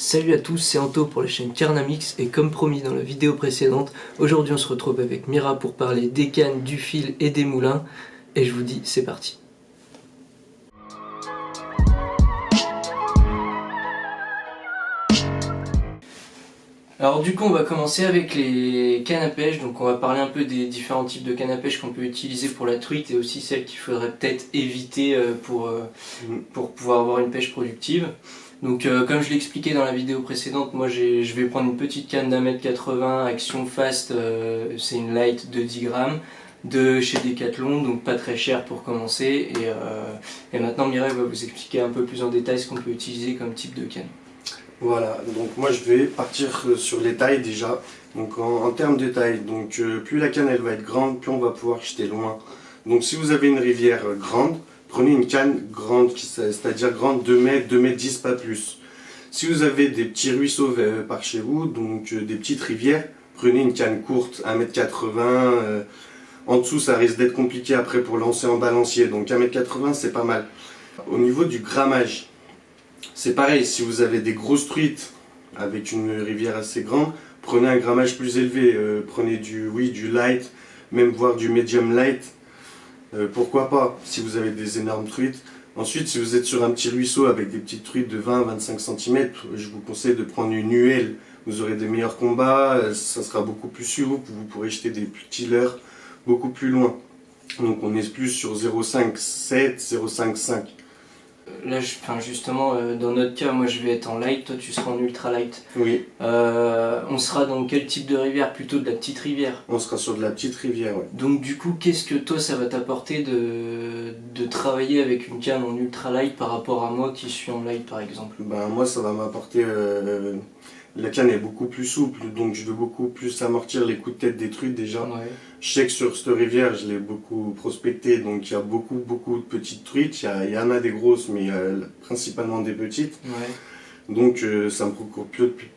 Salut à tous, c'est Anto pour la chaîne Carnamix et comme promis dans la vidéo précédente, aujourd'hui on se retrouve avec Mira pour parler des cannes, du fil et des moulins et je vous dis c'est parti. Alors du coup on va commencer avec les cannes à pêche, donc on va parler un peu des différents types de cannes à pêche qu'on peut utiliser pour la truite et aussi celles qu'il faudrait peut-être éviter pour pouvoir avoir une pêche productive. Donc comme je l'ai expliqué dans la vidéo précédente, moi je vais prendre une petite canne d'1,80 m Action Fast, c'est une light de 10 grammes de chez Decathlon, donc pas très cher pour commencer et maintenant Mireille va vous expliquer un peu plus en détail ce qu'on peut utiliser comme type de canne. Voilà, donc moi je vais partir sur les tailles déjà. Donc en termes de taille, donc plus la canne elle va être grande, plus on va pouvoir jeter loin. Donc si vous avez une rivière grande, prenez une canne grande, c'est-à-dire grande 2 mètres, 2 mètres 10, pas plus. Si vous avez des petits ruisseaux par chez vous, donc des petites rivières, prenez une canne courte, 1,80 m. En dessous ça risque d'être compliqué après pour lancer en balancier, donc 1,80 m c'est pas mal. Au niveau du grammage, c'est pareil, si vous avez des grosses truites avec une rivière assez grande, prenez un grammage plus élevé, prenez du light, même voire du medium light, pourquoi pas, si vous avez des énormes truites. Ensuite, si vous êtes sur un petit ruisseau avec des petites truites de 20-25 cm, je vous conseille de prendre une UL, vous aurez des meilleurs combats, ça sera beaucoup plus souple, vous pourrez jeter des petits leurres beaucoup plus loin. Donc on est plus sur 0,57, 0,55. Là, justement, dans notre cas, moi je vais être en light, toi tu seras en ultra light. Oui. On sera dans quel type de rivière? Plutôt de la petite rivière? On sera sur de la petite rivière, ouais. Donc du coup, qu'est-ce que toi ça va t'apporter de travailler avec une canne en ultra light par rapport à moi qui suis en light par exemple? Ben, moi ça va m'apporter... la canne est beaucoup plus souple, donc je veux beaucoup plus amortir les coups de tête des truites déjà. Ouais. Je sais que sur cette rivière, je l'ai beaucoup prospecté, donc il y a beaucoup de petites truites. Il y en a des grosses, mais principalement des petites. Ouais. Donc ça me procure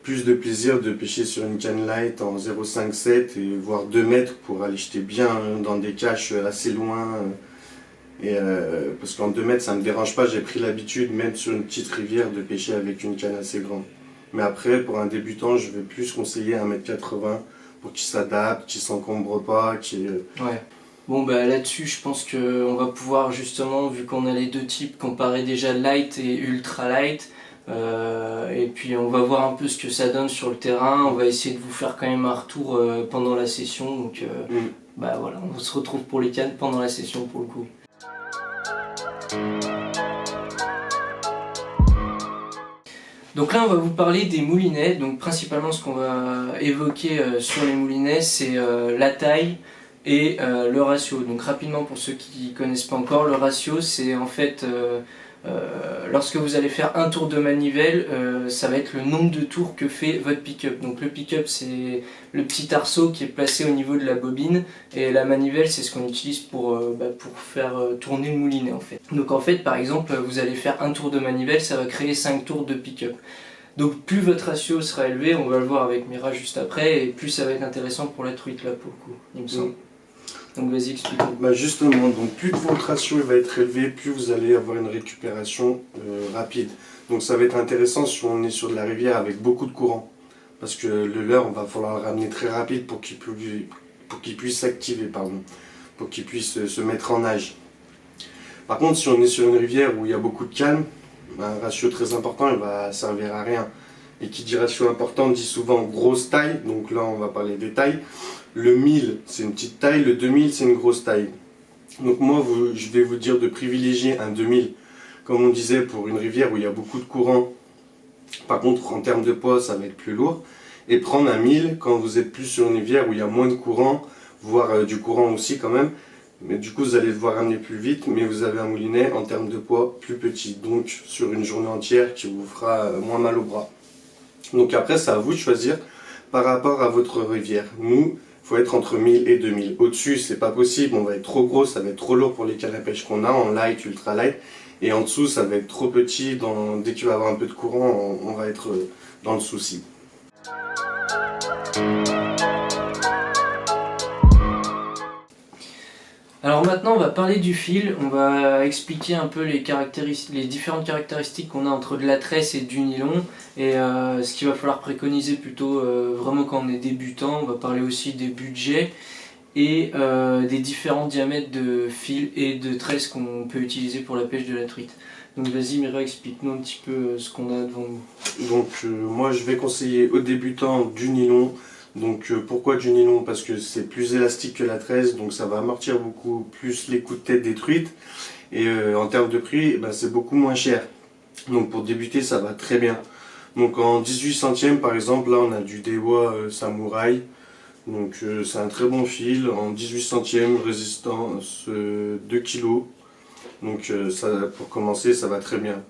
plus de plaisir de pêcher sur une canne light en 0,57 et voire 2 mètres pour aller jeter bien dans des caches assez loin. Parce qu'en 2 mètres, ça ne me dérange pas, j'ai pris l'habitude, même sur une petite rivière, de pêcher avec une canne assez grande. Mais après, pour un débutant, je vais plus conseiller 1,80 m pour qu'il s'adapte, qu'il ne s'encombre pas, Ouais. Bon bah là-dessus, je pense qu'on va pouvoir justement, vu qu'on a les deux types, comparer déjà light et ultra light. Et puis on va voir un peu ce que ça donne sur le terrain. On va essayer de vous faire quand même un retour pendant la session. Donc bah voilà, on se retrouve pour les cannes pendant la session pour le coup. Donc là on va vous parler des moulinets, donc principalement ce qu'on va évoquer sur les moulinets c'est la taille et le ratio. Donc rapidement pour ceux qui ne connaissent pas encore, le ratio c'est en fait lorsque vous allez faire un tour de manivelle, ça va être le nombre de tours que fait votre pick-up. Donc le pick-up c'est le petit arceau qui est placé au niveau de la bobine et la manivelle c'est ce qu'on utilise pour faire tourner le moulinet en fait. Donc en fait par exemple vous allez faire un tour de manivelle, ça va créer 5 tours de pick-up. Donc plus votre ratio sera élevé, on va le voir avec Mira juste après, et plus ça va être intéressant pour la truite là pour le coup, il me semble. Donc vas-y, explique-nous. Bah justement, donc plus votre ratio va être élevé, plus vous allez avoir une récupération rapide. Donc ça va être intéressant si on est sur de la rivière avec beaucoup de courant. Parce que le leurre, on va falloir le ramener très rapide pour qu'il puisse s'activer, pour qu'il puisse se mettre en nage. Par contre, si on est sur une rivière où il y a beaucoup de calme, un ratio très important, il va servir à rien. Et qui dit ratio important dit souvent grosse taille, donc là on va parler des tailles. Le 1000 c'est une petite taille, le 2000 c'est une grosse taille. Donc moi je vais vous dire de privilégier un 2000, comme on disait, pour une rivière où il y a beaucoup de courant. Par contre en termes de poids ça va être plus lourd. Et prendre un 1000 quand vous êtes plus sur une rivière où il y a moins de courant, voire du courant aussi quand même. Mais du coup vous allez devoir ramener plus vite, mais vous avez un moulinet en termes de poids plus petit. Donc sur une journée entière qui vous fera moins mal au bras. Donc après c'est à vous de choisir par rapport à votre rivière. Nous, il faut être entre 1000 et 2000. Au-dessus, c'est pas possible, on va être trop gros, ça va être trop lourd pour les cannes à pêche qu'on a en light, ultra light. Et en dessous, ça va être trop petit, dès qu'il va y avoir un peu de courant, on va être dans le souci. Alors maintenant on va parler du fil, on va expliquer un peu les différentes caractéristiques qu'on a entre de la tresse et du nylon et ce qu'il va falloir préconiser plutôt vraiment quand on est débutant. On va parler aussi des budgets et des différents diamètres de fil et de tresse qu'on peut utiliser pour la pêche de la truite. Donc vas-y Mira, explique-nous un petit peu ce qu'on a devant nous. Donc moi je vais conseiller aux débutants du nylon. Donc pourquoi du nylon? Parce que c'est plus élastique que la tresse, donc ça va amortir beaucoup plus les coups de tête des truites. Et en termes de prix, ben, c'est beaucoup moins cher. Donc pour débuter, ça va très bien. Donc en 18 centièmes par exemple, là on a du Dewa Samurai. Donc c'est un très bon fil, en 18 centièmes, résistance 2 kg. Donc ça, pour commencer, ça va très bien.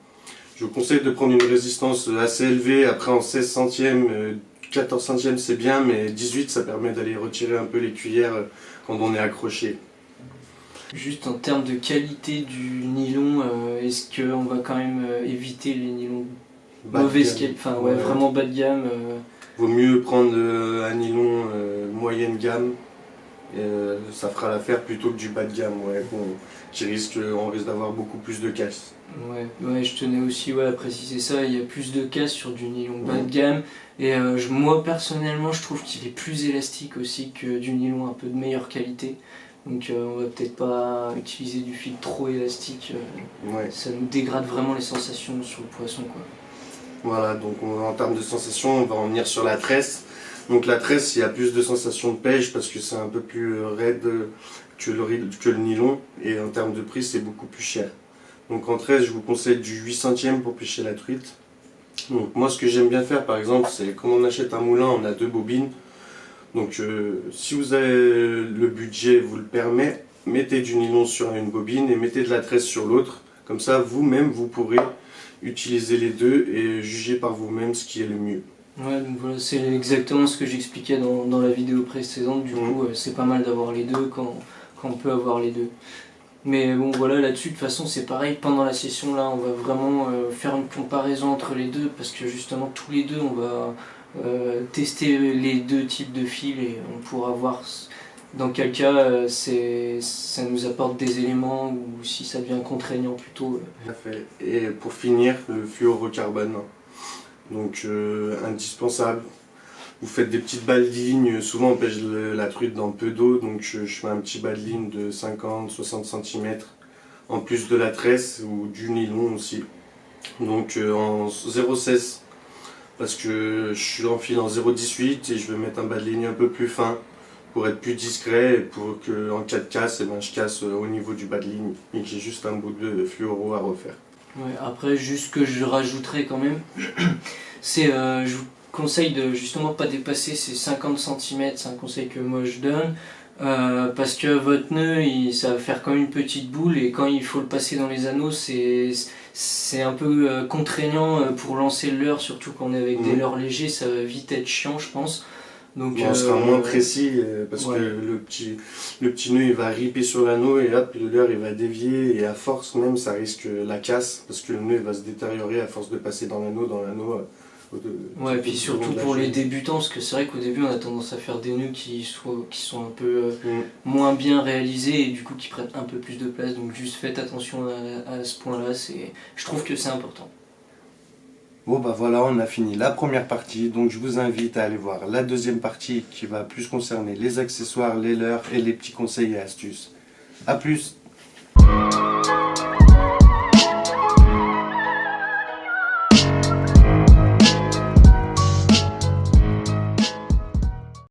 Je vous conseille de prendre une résistance assez élevée, après en 16 centièmes, 14 centièmes c'est bien, mais 18 ça permet d'aller retirer un peu les cuillères quand on est accroché. Juste en termes de qualité du nylon, est-ce qu'on va quand même éviter les nylons mauvaise qualité, enfin ouais, vraiment bas de gamme Vaut mieux prendre un nylon moyenne gamme, ça fera l'affaire plutôt que du bas de gamme, ouais, on risque d'avoir beaucoup plus de casse. Ouais, je tenais aussi à préciser ça, il y a plus de casse sur du nylon bas de gamme et moi personnellement je trouve qu'il est plus élastique aussi que du nylon un peu de meilleure qualité. Donc on va peut-être pas utiliser du fil trop élastique, ça nous dégrade vraiment les sensations sur le poisson, quoi. Voilà, donc en termes de sensations, on va en venir sur la tresse. Donc la tresse, il y a plus de sensations de pêche parce que c'est un peu plus raide que le nylon. Et en termes de prix, c'est beaucoup plus cher. Donc en tresse, je vous conseille du 8 centièmes pour pêcher la truite. Donc moi, ce que j'aime bien faire, par exemple, c'est quand on achète un moulin, on a 2 bobines. Donc si vous avez le budget vous le permet, mettez du nylon sur une bobine et mettez de la tresse sur l'autre. Comme ça, vous-même, vous pourrez utiliser les deux et juger par vous-même ce qui est le mieux. Ouais, donc voilà, c'est exactement ce que j'expliquais dans la vidéo précédente. Du coup, c'est pas mal d'avoir les deux quand on peut avoir les deux. Mais bon, voilà, là-dessus, de toute façon, c'est pareil. Pendant la session, là, on va vraiment faire une comparaison entre les deux parce que justement, tous les deux, on va tester les deux types de fils et on pourra voir dans quel cas ça nous apporte des éléments ou si ça devient contraignant plutôt. Parfait. Et pour finir, le fluorocarbone. Donc indispensable. Vous faites des petites balles de ligne, souvent on pêche la truite dans peu d'eau, donc je fais un petit bas de ligne de 50-60 cm, en plus de la tresse ou du nylon aussi. Donc en 0,16, parce que je suis en fil en 0,18 et je vais mettre un bas de ligne un peu plus fin pour être plus discret et pour qu'en cas de casse, je casse au niveau du bas de ligne et que j'ai juste un bout de fluoro à refaire. Ouais, après, juste ce que je rajouterais quand même, c'est je vous conseille de justement pas dépasser ces 50 cm, c'est un conseil que moi je donne, parce que votre nœud, ça va faire comme une petite boule et quand il faut le passer dans les anneaux, c'est un peu contraignant pour lancer le leurre, surtout quand on est avec des leurres légers, ça va vite être chiant, je pense. Donc, on sera moins précis parce que le petit nœud il va ripper sur l'anneau et hop, le leurre il va dévier et à force même ça risque la casse parce que le nœud va se détériorer à force de passer dans l'anneau. Ouais, et puis surtout pour les débutants, parce que c'est vrai qu'au début on a tendance à faire des nœuds qui sont un peu moins bien réalisés et du coup qui prennent un peu plus de place, donc juste faites attention à ce point-là, je trouve que c'est important. Bon bah voilà, on a fini la première partie, donc je vous invite à aller voir la deuxième partie qui va plus concerner les accessoires, les leurres et les petits conseils et astuces. A plus!